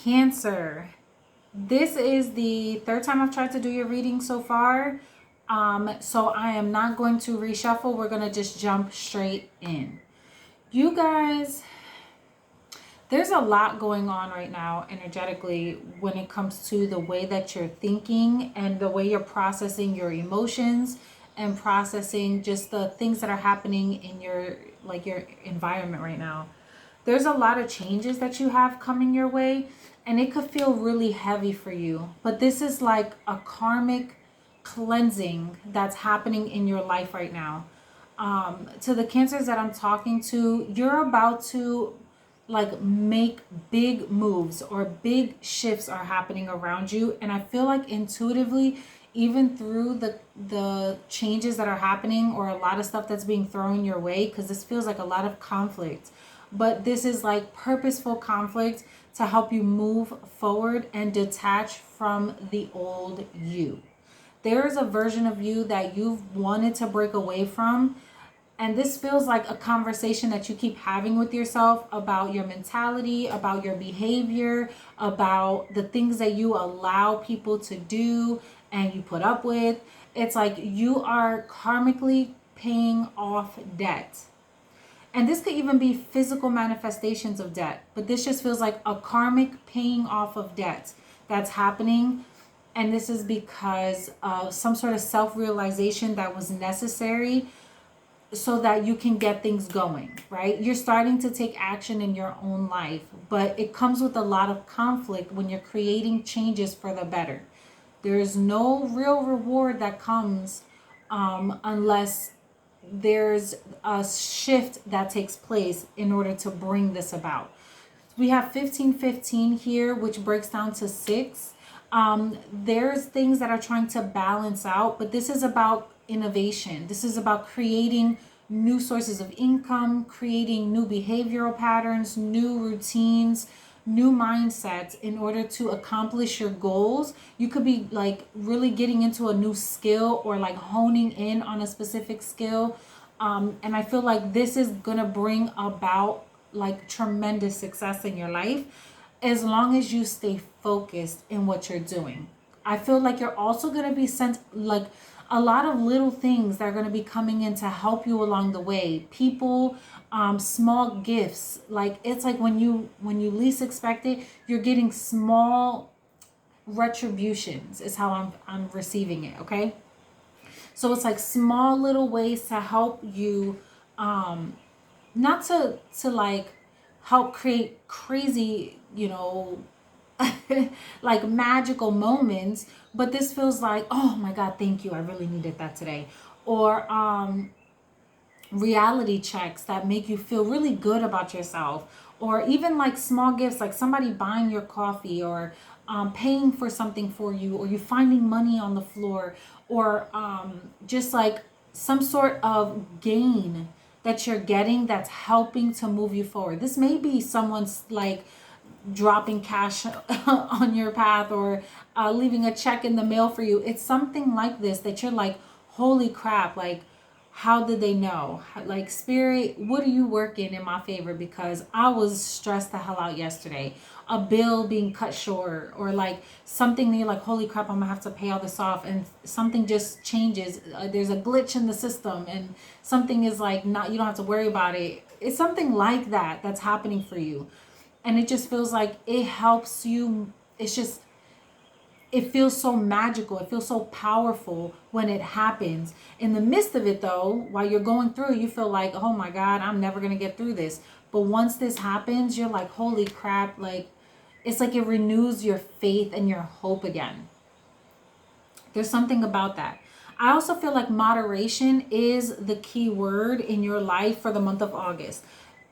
Cancer. This is the third time I've tried to do your reading so far. So I am not going to reshuffle. We're going to just jump straight in. You guys, there's a lot going on right now energetically when it comes to the way that you're thinking and the way you're processing your emotions and processing just the things that are happening in your environment right now. There's a lot of changes that you have coming your way, and it could feel really heavy for you. But this is like a karmic cleansing that's happening in your life right now. To the Cancers that I'm talking to, you're about to like make big moves, or big shifts are happening around you, and I feel like intuitively, even through the changes that are happening, or a lot of stuff that's being thrown your way, because this feels like a lot of conflict, but this is like purposeful conflict to help you move forward and detach from the old you. There is a version of you that you've wanted to break away from, and this feels like a conversation that you keep having with yourself about your mentality, about your behavior, about the things that you allow people to do and you put up with. It's like you are karmically paying off debt. And this could even be physical manifestations of debt. But this just feels like a karmic paying off of debt that's happening. And this is because of some sort of self-realization that was necessary so that you can get things going, right? You're starting to take action in your own life, but it comes with a lot of conflict when you're creating changes for the better. There is no real reward that comes unless there's a shift that takes place in order to bring this about. We have 1515 here, which breaks down to 6. There's things that are trying to balance out, but this is about innovation. This is about creating new sources of income, creating new behavioral patterns, new routines, new mindsets in order to accomplish your goals. You could be like really getting into a new skill, or like honing in on a specific skill. And I feel like this is going to bring about like tremendous success in your life as long as you stay focused in what you're doing. I feel like you're also going to be sent like a lot of little things that are going to be coming in to help you along the way. People, small gifts. Like it's like when you least expect it, you're getting small retributions is how I'm receiving it, okay? So it's like small little ways to help you, not to like help create crazy, like magical moments, but this feels like, oh my God, thank you, I really needed that today. Or reality checks that make you feel really good about yourself, or even like small gifts, like somebody buying your coffee, or paying for something for you, or you finding money on the floor, or just like some sort of gain that you're getting that's helping to move you forward. This may be someone's like dropping cash on your path, or leaving a check in the mail for you. It's something like this that you're like, holy crap, like how did they know? Like, spirit, what are you working in my favor? Because I was stressed the hell out yesterday. A bill being cut short, or like something that you're like, holy crap, I'm gonna have to pay all this off, and something just changes. There's a glitch in the system, and something is like, not, you don't have to worry about it. It's something like that that's happening for you. And it just feels like it helps you. It's just, it feels so magical. It feels so powerful when it happens. In the midst of it though, while you're going through, you feel like, oh my God, I'm never going to get through this. But once this happens, you're like, holy crap. Like, it's like it renews your faith and your hope again. There's something about that. I also feel like moderation is the key word in your life for the month of August.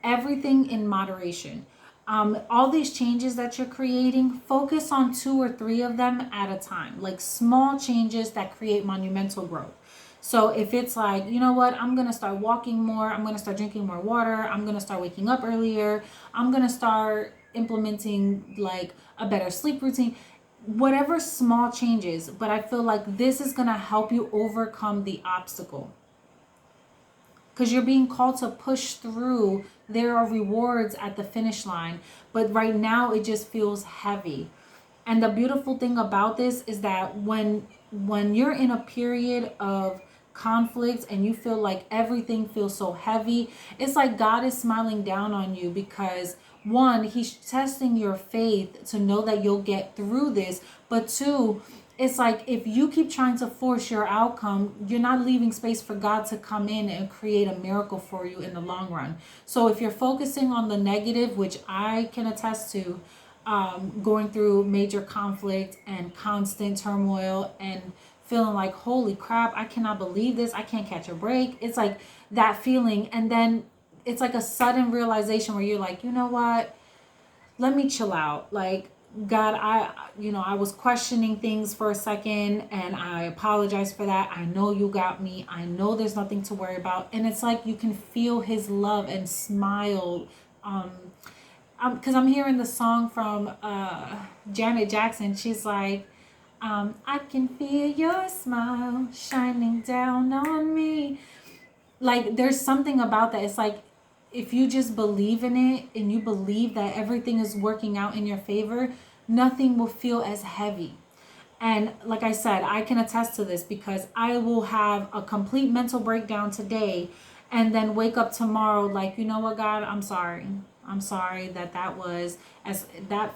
Everything in moderation. All these changes that you're creating, focus on 2 or 3 of them at a time, like small changes that create monumental growth. So if it's like, you know what, I'm going to start walking more, I'm going to start drinking more water, I'm going to start waking up earlier, I'm going to start implementing like a better sleep routine, whatever small changes, but I feel like this is going to help you overcome the obstacle. because you're being called to push through. There are rewards at the finish line, but right now it just feels heavy. And the beautiful thing about this is that when you're in a period of conflict and you feel like everything feels so heavy, it's like God is smiling down on you, because one, he's testing your faith to know that you'll get through this, but two, it's like if you keep trying to force your outcome, you're not leaving space for God to come in and create a miracle for you in the long run. So if you're focusing on the negative, which I can attest to, going through major conflict and constant turmoil and feeling like, holy crap, I cannot believe this, I can't catch a break. It's like that feeling. And then it's like a sudden realization where you're like, you know what, let me chill out. Like, God, I was questioning things for a second, and I apologize for that. I know you got me. I know there's nothing to worry about. And it's like you can feel his love and smile. Because I'm hearing the song from Janet Jackson. She's like, I can feel your smile shining down on me. Like, there's something about that. It's like, if you just believe in it and you believe that everything is working out in your favor, nothing will feel as heavy. And like I said, I can attest to this, because I will have a complete mental breakdown today and then wake up tomorrow like, you know what, God, I'm sorry. I'm sorry that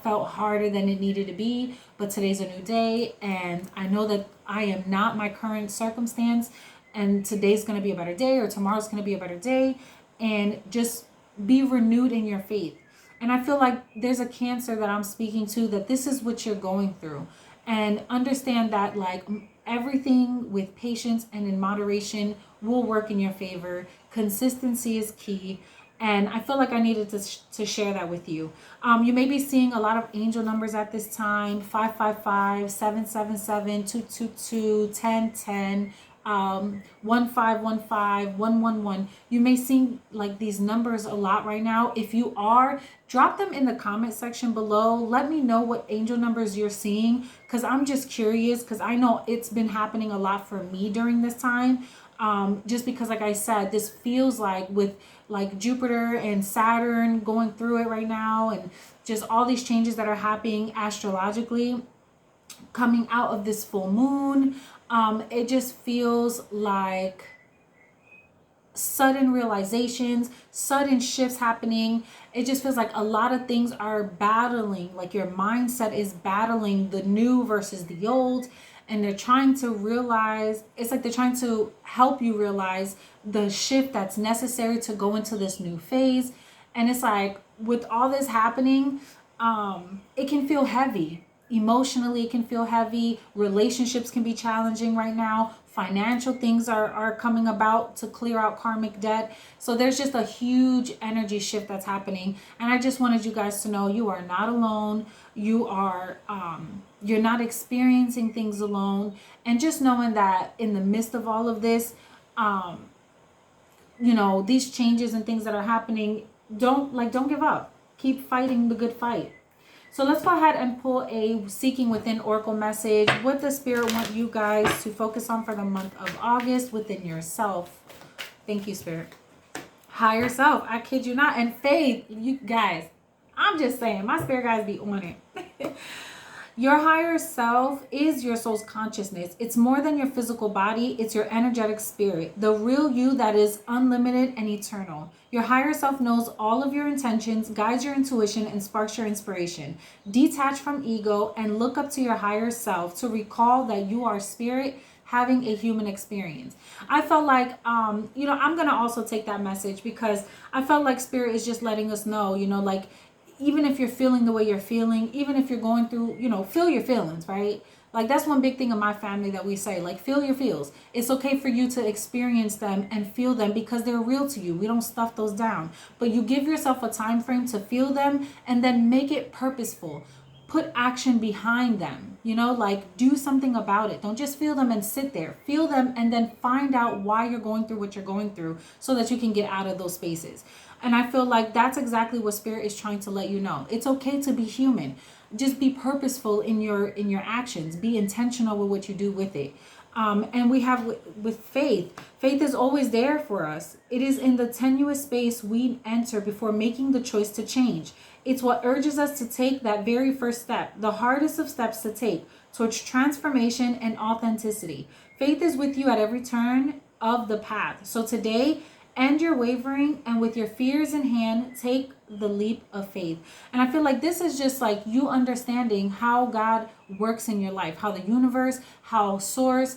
felt harder than it needed to be, but today's a new day, and I know that I am not my current circumstance, and today's going to be a better day, or tomorrow's going to be a better day, and just be renewed in your faith. And I feel like there's a Cancer that I'm speaking to, that this is what you're going through, and understand that like everything with patience and in moderation will work in your favor. Consistency is key. And I feel like I needed to share that with you. You may be seeing a lot of angel numbers at this time: 555, 777, 222, 1010, 1515, 111. You may see like these numbers a lot right now. If you are, drop them in the comment section below. Let me know what angel numbers you're seeing, because I'm just curious, because I know it's been happening a lot for me during this time. Just because, like I said, this feels like with like Jupiter and Saturn going through it right now, and just all these changes that are happening astrologically coming out of this full moon. It just feels like sudden realizations, sudden shifts happening. It just feels like a lot of things are battling, like your mindset is battling the new versus the old. And they're trying to realize, it's like they're trying to help you realize the shift that's necessary to go into this new phase. And it's like, with all this happening, it can feel heavy. Emotionally, it can feel heavy. Relationships can be challenging right now. Financial things are coming about to clear out karmic debt. So there's just a huge energy shift that's happening. And I just wanted you guys to know you are not alone. You are, you're not experiencing things alone. And just knowing that in the midst of all of this, these changes and things that are happening, don't give up. Keep fighting the good fight. So let's go ahead and pull a Seeking Within Oracle message. What does Spirit want you guys to focus on for the month of August within yourself? Thank you, Spirit. Higher self, I kid you not. And faith, you guys, I'm just saying, my spirit guys be on it. Your higher self is your soul's consciousness. It's more than your physical body. It's your energetic spirit, the real you that is unlimited and eternal. Your higher self knows all of your intentions, guides your intuition, and sparks your inspiration. Detach from ego and look up to your higher self to recall that you are spirit having a human experience. I felt like, I'm going to also take that message, because I felt like Spirit is just letting us know, like, even if you're feeling the way you're feeling, even if you're going through, feel your feelings, right? Like, that's one big thing in my family that we say, like, feel your feels. It's okay for you to experience them and feel them, because they're real to you. We don't stuff those down. But you give yourself a time frame to feel them, and then make it purposeful. Put action behind them, like, do something about it. Don't just feel them and sit there. Feel them and then find out why you're going through what you're going through, so that you can get out of those spaces. And I feel like that's exactly what Spirit is trying to let you know. It's okay to be human. Just be purposeful in your actions. Be intentional with what you do with it. And we have with faith. Faith is always there for us. It is in the tenuous space we enter before making the choice to change. It's what urges us to take that very first step, the hardest of steps to take towards transformation and authenticity. Faith is with you at every turn of the path. So today, end your wavering, and with your fears in hand, take the leap of faith. And I feel like this is just like you understanding how God works in your life, how the universe, how source,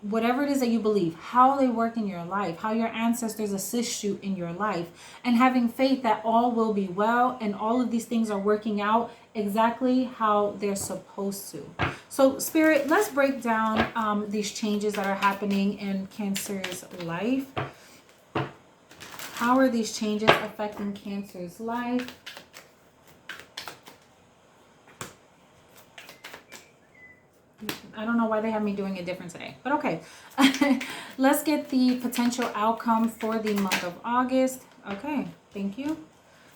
whatever it is that you believe, how they work in your life, how your ancestors assist you in your life, and having faith that all will be well and all of these things are working out exactly how they're supposed to. So Spirit, let's break down these changes that are happening in Cancer's life. How are these changes affecting Cancer's life? I don't know why they have me doing it different today, but okay. Let's get the potential outcome for the month of August. Okay, thank you.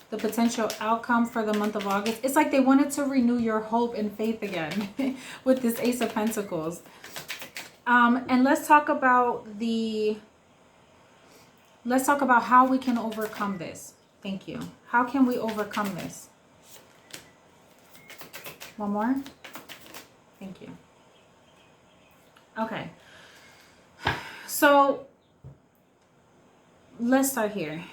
The potential outcome for the month of August. It's like they wanted to renew your hope and faith again with this Ace of Pentacles. And let's talk about how we can overcome this. Thank you. How can we overcome this? One more. Thank you. Okay. So let's start here.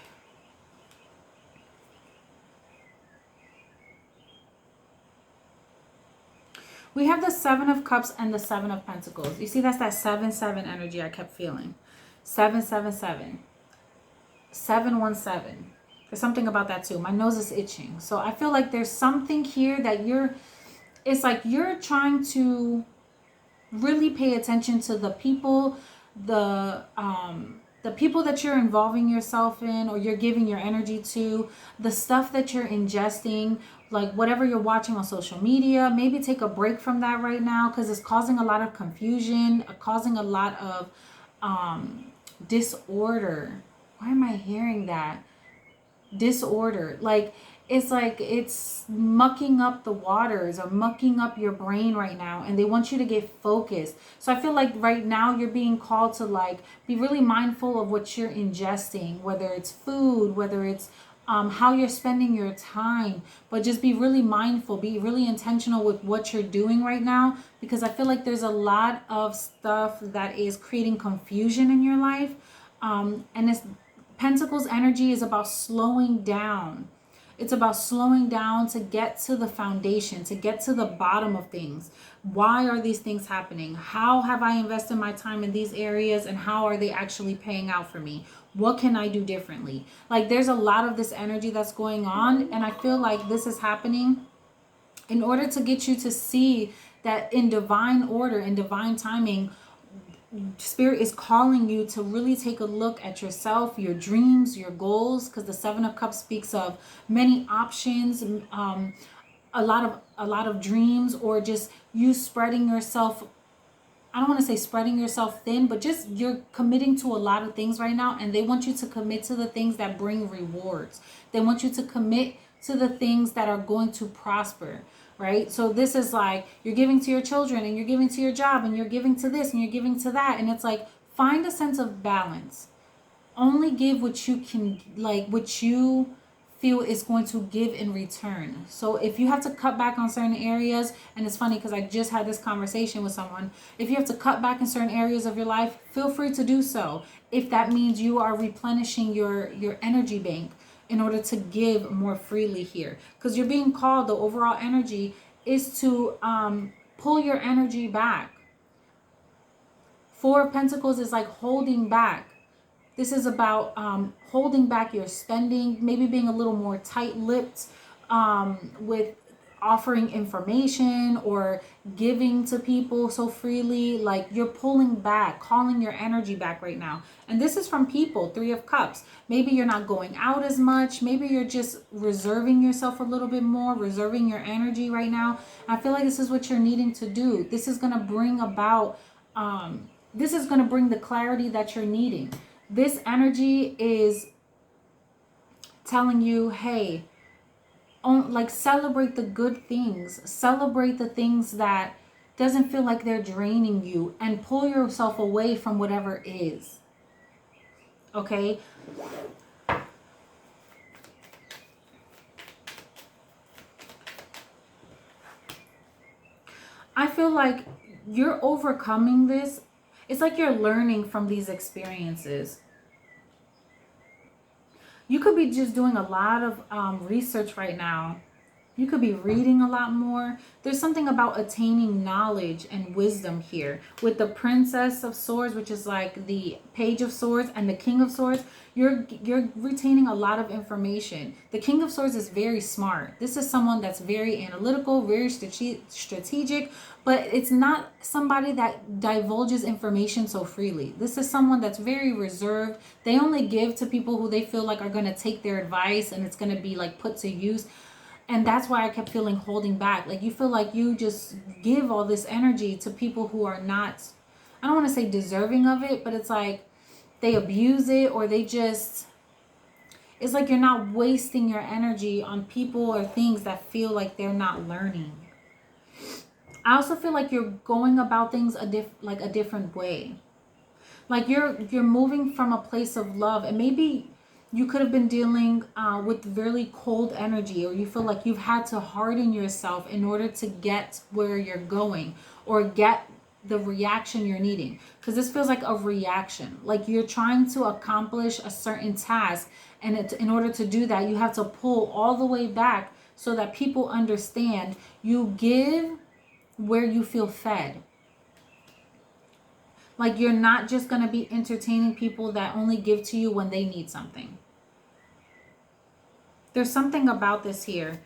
We have the Seven of Cups and the Seven of Pentacles. You see, that's that 7-7 energy I kept feeling. 7-7-7. 7-1-7. There's something about that too. My nose is itching. So I feel like there's something here that it's like you're trying to really pay attention to the people, the people that you're involving yourself in or you're giving your energy to, the stuff that you're ingesting, like whatever you're watching on social media. Maybe take a break from that right now because it's causing a lot of confusion, causing a lot of disorder. Why am I hearing that? Disorder. Like it's mucking up the waters or mucking up your brain right now, and they want you to get focused. So I feel like right now you're being called to like be really mindful of what you're ingesting, whether it's food, whether it's how you're spending your time, but just be really mindful, be really intentional with what you're doing right now, because I feel like there's a lot of stuff that is creating confusion in your life. And this Pentacles energy is about slowing down. It's about slowing down to get to the foundation, to get to the bottom of things. Why are these things happening? How have I invested my time in these areas, and how are they actually paying out for me? What can I do differently? Like there's a lot of this energy that's going on, and I feel like this is happening in order to get you to see that in divine order, in divine timing, Spirit is calling you to really take a look at yourself, your dreams, your goals, because the Seven of Cups speaks of many options, a lot of dreams, or just you spreading yourself. I don't want to say spreading yourself thin, but just you're committing to a lot of things right now, and they want you to commit to the things that bring rewards. They want you to commit to the things that are going to prosper. Right? So this is like you're giving to your children, and you're giving to your job, and you're giving to this, and you're giving to that. And it's like, find a sense of balance. Only give what you can, like what you feel is going to give in return. So if you have to cut back on certain areas, and it's funny because I just had this conversation with someone, if you have to cut back in certain areas of your life, feel free to do so. If that means you are replenishing your energy bank in order to give more freely here, because you're being called, the overall energy is to pull your energy back. Four of Pentacles is like holding back. This is about holding back your spending, maybe being a little more tight-lipped with offering information or giving to people so freely. Like you're pulling back, calling your energy back right now. And this is from people, Three of Cups. Maybe you're not going out as much. Maybe you're just reserving yourself a little bit more, reserving your energy right now. I feel like this is what you're needing to do. This is going to bring about, this is going to bring the clarity that you're needing. This energy is telling you, hey, like celebrate the good things. Celebrate the things that doesn't feel like they're draining you, and pull yourself away from whatever is. Okay? I feel like you're overcoming this. It's like you're learning from these experiences. You could be just doing a lot of research right now. You could be reading a lot more. There's something about attaining knowledge and wisdom here. With the Princess of Swords, which is like the Page of Swords, and the King of Swords, you're retaining a lot of information. The King of Swords is very smart. This is someone that's very analytical, very strategic, but it's not somebody that divulges information so freely. This is someone that's very reserved. They only give to people who they feel like are going to take their advice and it's going to be like put to use. And that's why I kept feeling holding back. Like you feel like you just give all this energy to people who are not, I don't want to say deserving of it, but it's like they abuse it, or they just, it's like you're not wasting your energy on people or things that feel like they're not learning. I also feel like you're going about things a different way. Like you're moving from a place of love, and maybe you could have been dealing with really cold energy, or you feel like you've had to harden yourself in order to get where you're going or get the reaction you're needing. Because this feels like a reaction, like you're trying to accomplish a certain task, and in order to do that, you have to pull all the way back so that people understand. You give where you feel fed. Like you're not just going to be entertaining people that only give to you when they need something. There's something about this here.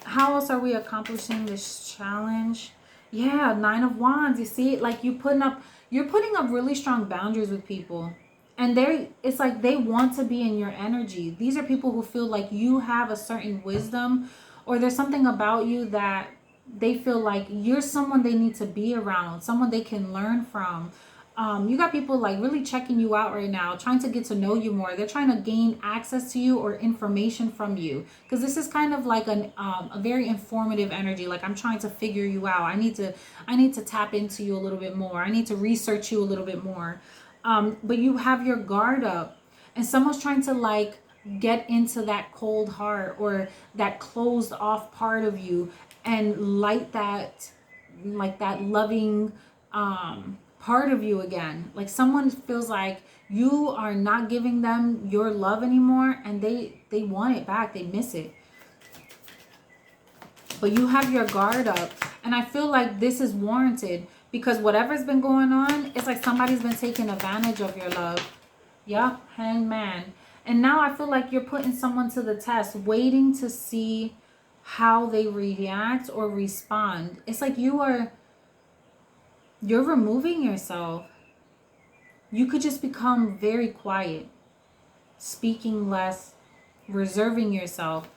How else are we accomplishing this challenge? Yeah, 9 of Wands. You see, like you're putting up really strong boundaries with people. And it's like they want to be in your energy. These are people who feel like you have a certain wisdom, or there's something about you that they feel like you're someone they need to be around, someone they can learn from. You got people like really checking you out right now, trying to get to know you more. They're trying to gain access to you or information from you, because this is kind of like a very informative energy. Like I'm trying to figure you out. I need to tap into you a little bit more. I need to research you a little bit more. But you have your guard up, and someone's trying to like get into that cold heart or that closed off part of you and light that, like that loving part of you again. Like someone feels like you are not giving them your love anymore, and they want it back. They miss it. But you have your guard up, and I feel like this is warranted, because whatever's been going on, it's like somebody's been taking advantage of your love. Yup, Hangman. And now I feel like you're putting someone to the test, waiting to see how they react or respond. It's like you're removing yourself. You could just become very quiet, speaking less, reserving yourself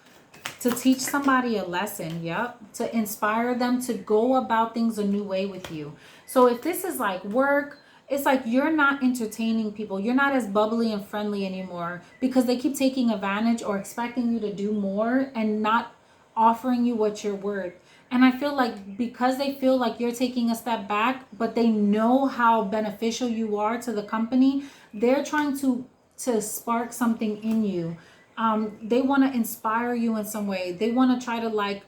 to teach somebody a lesson. Yep. To inspire them to go about things a new way with you. So if this is like work, it's like you're not entertaining people. You're not as bubbly and friendly anymore, because they keep taking advantage or expecting you to do more and not offering you what you're worth. And I feel like because they feel like you're taking a step back, but they know how beneficial you are to the company, they're trying to spark something in you. They want to inspire you in some way. They want to try to like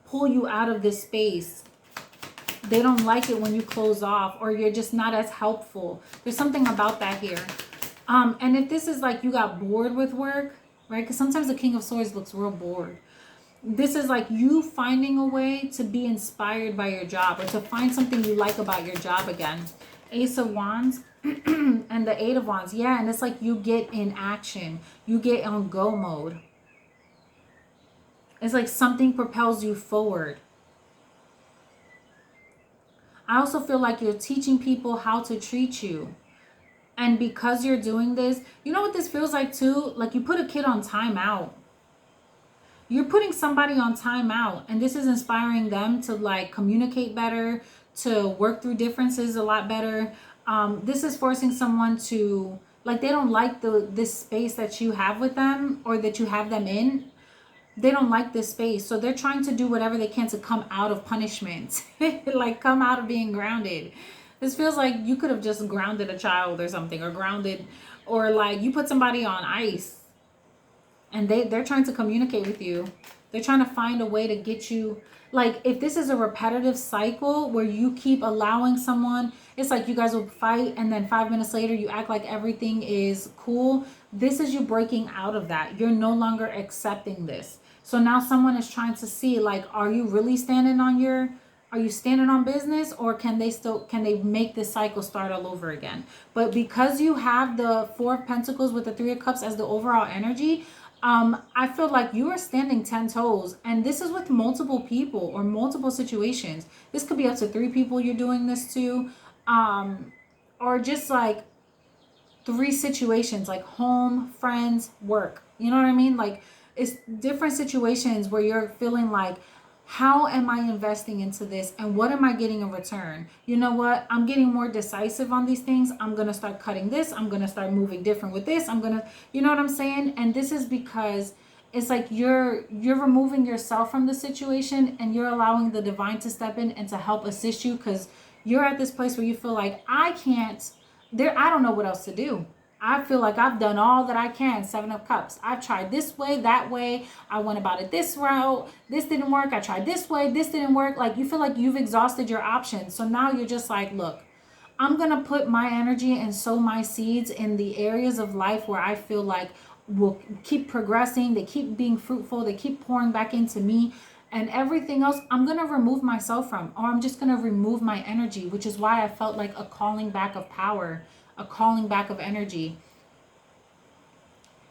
pull you out of this space. They don't like it when you close off, or you're just not as helpful. There's something about that here. And if this is like you got bored with work, right? Because sometimes the King of Swords looks real bored. This is like you finding a way to be inspired by your job, or to find something you like about your job again. Ace of Wands and the 8 of Wands. Yeah, and it's like you get in action. You get on go mode. It's like something propels you forward. I also feel like you're teaching people how to treat you. And because you're doing this, you know what this feels like too? Like you put a kid on timeout. You're putting somebody on timeout, and this is inspiring them to like communicate better, to work through differences a lot better. This is forcing someone to, like, they don't like this space that you have with them, or that you have them in. they don't like this space. So they're trying to do whatever they can to come out of punishment, like come out of being grounded. This feels like you could have just grounded a child or something, or grounded, or like you put somebody on ice and they're trying to communicate with you. They're trying to find a way to get you. Like, if this is a repetitive cycle where you keep allowing someone, it's like you guys will fight and then 5 minutes later you act like everything is cool. This is you breaking out of that. You're no longer accepting this. So now someone is trying to see, like, are you really standing on your, are you standing on business, or can they make this cycle start all over again? But because you have the Four of Pentacles with the Three of Cups as the overall energy, I feel like you are standing 10 toes, and this is with multiple people or multiple situations. This could be up to 3 people you're doing this to, or just like 3 situations, like home, friends, work. You know what I mean? Like, it's different situations where you're feeling like, how am I investing into this and what am I getting in return? You know what? I'm getting more decisive on these things. I'm going to start cutting this. I'm going to start moving different with this. I'm going to, you know what I'm saying? And this is because it's like you're removing yourself from the situation and you're allowing the divine to step in and to help assist you, because you're at this place where you feel like, I don't know what else to do. I feel like I've done all that I can. 7 of Cups. I've tried this way, that way. I went about it this route. This didn't work. I tried this way. This didn't work. Like, you feel like you've exhausted your options. So now you're just like, look, I'm going to put my energy and sow my seeds in the areas of life where I feel like will keep progressing. They keep being fruitful. They keep pouring back into me. And everything else, I'm going to remove myself from, or I'm just going to remove my energy, which is why I felt like a calling back of power, a calling back of energy.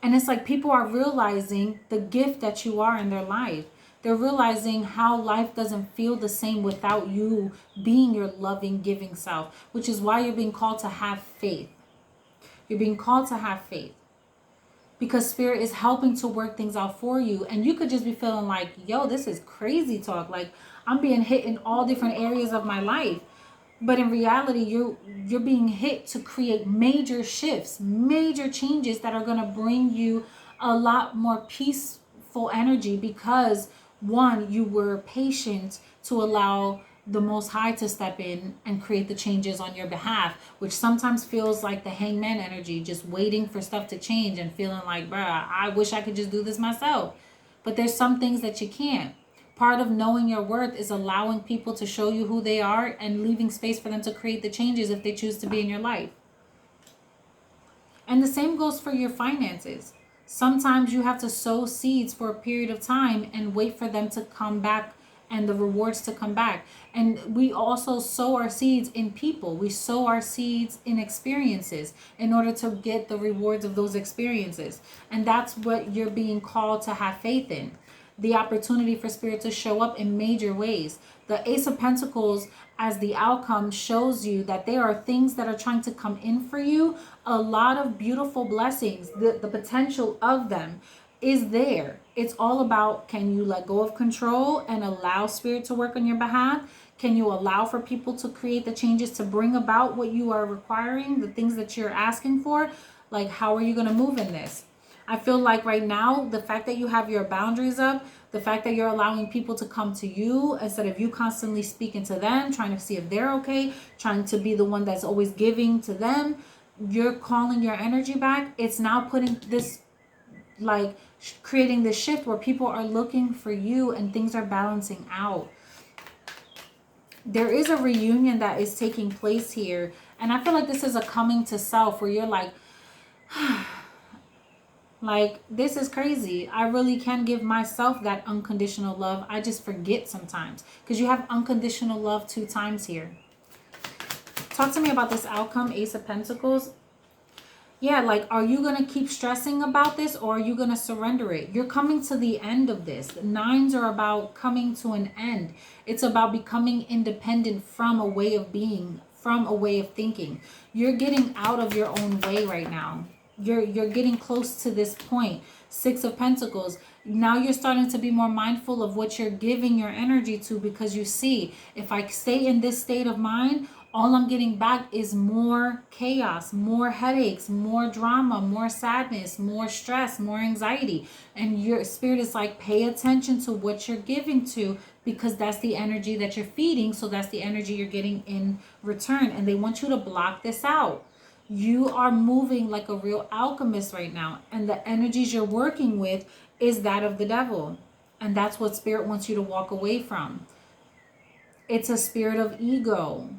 And it's like people are realizing the gift that you are in their life. They're realizing how life doesn't feel the same without you being your loving, giving self, which is why you're being called to have faith. You're being called to have faith because Spirit is helping to work things out for you. And you could just be feeling like, yo, this is crazy talk. Like, I'm being hit in all different areas of my life. But in reality, you're being hit to create major shifts, major changes that are going to bring you a lot more peaceful energy, because one, you were patient to allow the Most High to step in and create the changes on your behalf, which sometimes feels like the hangman energy, just waiting for stuff to change and feeling like, bruh, I wish I could just do this myself. But there's some things that you can't. Part of knowing your worth is allowing people to show you who they are and leaving space for them to create the changes if they choose to be in your life. And the same goes for your finances. Sometimes you have to sow seeds for a period of time and wait for them to come back and the rewards to come back. And we also sow our seeds in people. We sow our seeds in experiences in order to get the rewards of those experiences. And that's what you're being called to have faith in. The opportunity for Spirit to show up in major ways. The Ace of Pentacles as the outcome shows you that there are things that are trying to come in for you. A lot of beautiful blessings. The potential of them is there. It's all about, can you let go of control and allow Spirit to work on your behalf? Can you allow for people to create the changes to bring about what you are requiring, the things that you're asking for? Like, how are you going to move in this? I feel like right now, the fact that you have your boundaries up, the fact that you're allowing people to come to you instead of you constantly speaking to them, trying to see if they're okay, trying to be the one that's always giving to them, you're calling your energy back. It's now putting this, like, creating this shift where people are looking for you and things are balancing out. There is a reunion that is taking place here. And I feel like this is a coming to self where you're like, like, this is crazy. I really can give myself that unconditional love. I just forget sometimes because you have unconditional love 2 times here. Talk to me about this outcome, Ace of Pentacles. Yeah, like, are you going to keep stressing about this or are you going to surrender it? You're coming to the end of this. The 9s are about coming to an end. It's about becoming independent from a way of being, from a way of thinking. You're getting out of your own way right now. You're getting close to this point. 6 of Pentacles. Now you're starting to be more mindful of what you're giving your energy to, because you see, if I stay in this state of mind, all I'm getting back is more chaos, more headaches, more drama, more sadness, more stress, more anxiety. And your spirit is like, pay attention to what you're giving to, because that's the energy that you're feeding. So that's the energy you're getting in return. And they want you to block this out. You are moving like a real alchemist right now. And the energies you're working with is that of the devil. And that's what spirit wants you to walk away from. It's a spirit of ego,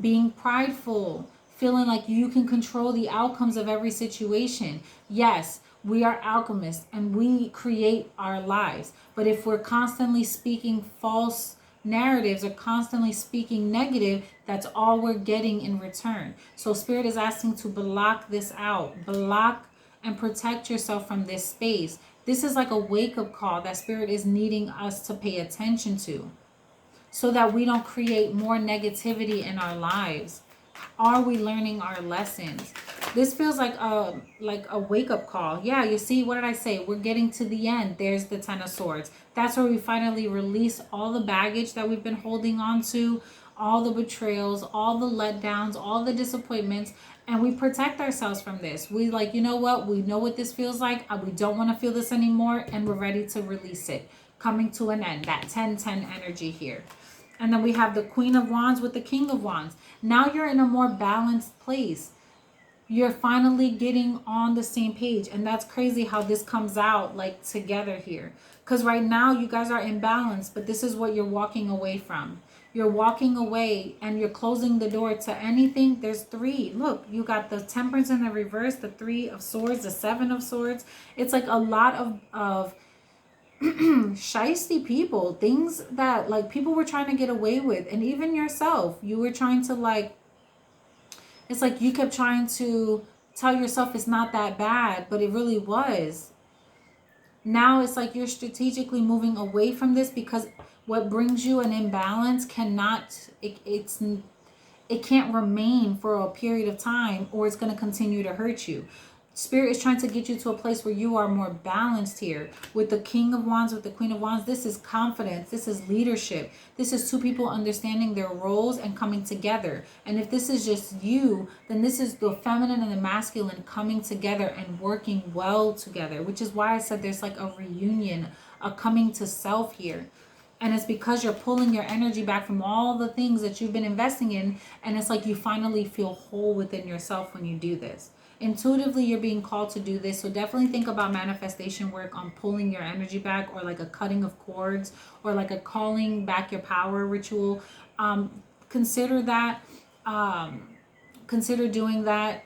being prideful, feeling like you can control the outcomes of every situation. Yes, we are alchemists and we create our lives. But if we're constantly speaking false narratives or constantly speaking negative, that's all we're getting in return. So spirit is asking to block this out, block and protect yourself from this space. This is like a wake-up call that spirit is needing us to pay attention to, so that we don't create more negativity in our lives. Are we learning our lessons? This feels like a wake-up call. Yeah, you see, what did I say? We're getting to the end. There's the Ten of Swords. That's where we finally release all the baggage that we've been holding on to, all the betrayals, all the letdowns, all the disappointments, and we protect ourselves from this. We like, you know what? We know what this feels like. We don't want to feel this anymore, and we're ready to release it. Coming to an end. That 10-10 energy here. And then we have the Queen of Wands with the King of Wands. Now you're in a more balanced place. You're finally getting on the same page. And that's crazy how this comes out like together here. Because right now you guys are in balance, but this is what you're walking away from. You're walking away and you're closing the door to anything. There's three. Look, you got the Temperance in the reverse, the Three of Swords, the Seven of Swords. It's like a lot of shiesty people, things that like people were trying to get away with, and even yourself, you were trying to like, it's like you kept trying to tell yourself it's not that bad, but it really was. Now it's like you're strategically moving away from this, because what brings you an imbalance cannot, it can't remain for a period of time, or it's going to continue to hurt you. Spirit is trying to get you to a place where you are more balanced here. With the King of Wands, with the Queen of Wands, this is confidence. This is leadership. This is two people understanding their roles and coming together. And if this is just you, then this is the feminine and the masculine coming together and working well together, which is why I said there's like a reunion, a coming to self here. And it's because you're pulling your energy back from all the things that you've been investing in. And it's like you finally feel whole within yourself when you do this. Intuitively, you're being called to do this. So definitely think about manifestation work on pulling your energy back, or like a cutting of cords, or like a calling back your power ritual. Consider that. Consider doing that,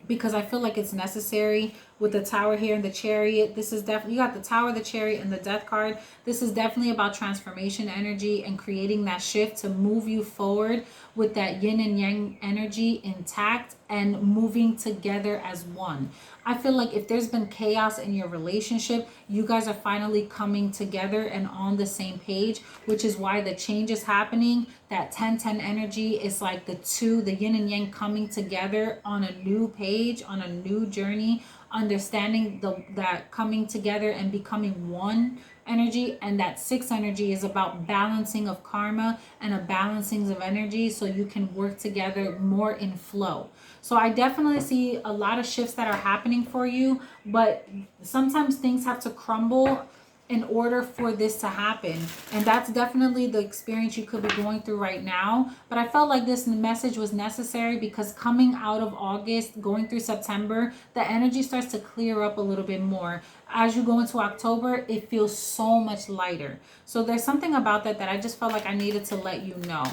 because I feel like it's necessary. With the Tower here and the Chariot, this is definitely, you got the Tower, the Chariot, and the Death card. This is definitely about transformation energy and creating that shift to move you forward with that yin and yang energy intact and moving together as one. I feel like if there's been chaos in your relationship, you guys are finally coming together and on the same page, which is why the change is happening. That 10-10 energy is like the two, the yin and yang coming together on a new page, on a new journey, understanding that coming together and becoming one energy. And that 6 energy is about balancing of karma and a balancing of energy, so you can work together more in flow. So I definitely see a lot of shifts that are happening for you, but sometimes things have to crumble in order for this to happen. And that's definitely the experience you could be going through right now. But I felt like this message was necessary, because coming out of August, going through September, the energy starts to clear up a little bit more. As you go into October, it feels so much lighter. So there's something about that I just felt like I needed to let you know.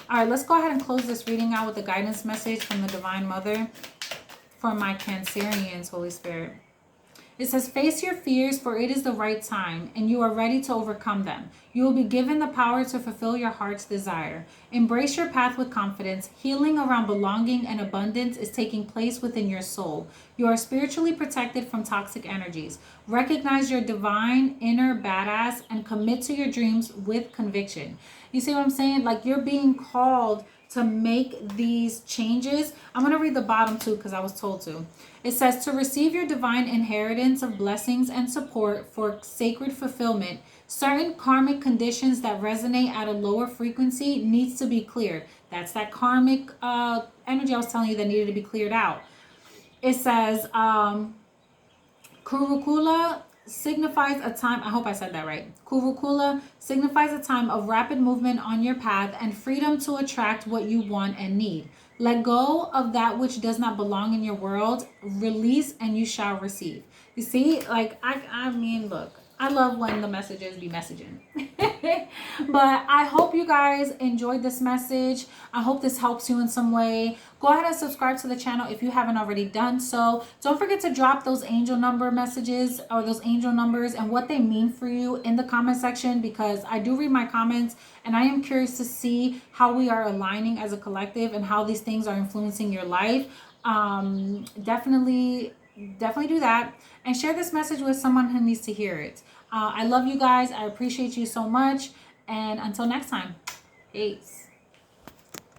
All right, let's go ahead and close this reading out with the guidance message from the Divine Mother for my Cancerians, Holy Spirit. It says, face your fears, for it is the right time, and you are ready to overcome them. You will be given the power to fulfill your heart's desire. Embrace your path with confidence. Healing around belonging and abundance is taking place within your soul. You are spiritually protected from toxic energies. Recognize your divine inner badass and commit to your dreams with conviction. You see what I'm saying? Like, you're being called to make these changes. I'm going to read the bottom too because I was told to. It says, to receive your divine inheritance of blessings and support for sacred fulfillment, certain karmic conditions that resonate at a lower frequency needs to be cleared. That's that karmic energy I was telling you that needed to be cleared out. It says, Kurukula signifies a time, I hope I said that right. Kurukula signifies a time of rapid movement on your path and freedom to attract what you want and need. Let go of that which does not belong in your world. Release and you shall receive. You see, like, I mean, look, I love when the messages be messaging. But I hope you guys enjoyed this message. I hope this helps you in some way. Go ahead and subscribe to the channel if you haven't already done so. Don't forget to drop those angel number messages or those angel numbers and what they mean for you in the comment section, because I do read my comments and I am curious to see how we are aligning as a collective and how these things are influencing your life. Definitely do that and share this message with someone who needs to hear it. I love you guys. I appreciate you so much. And until next time, peace.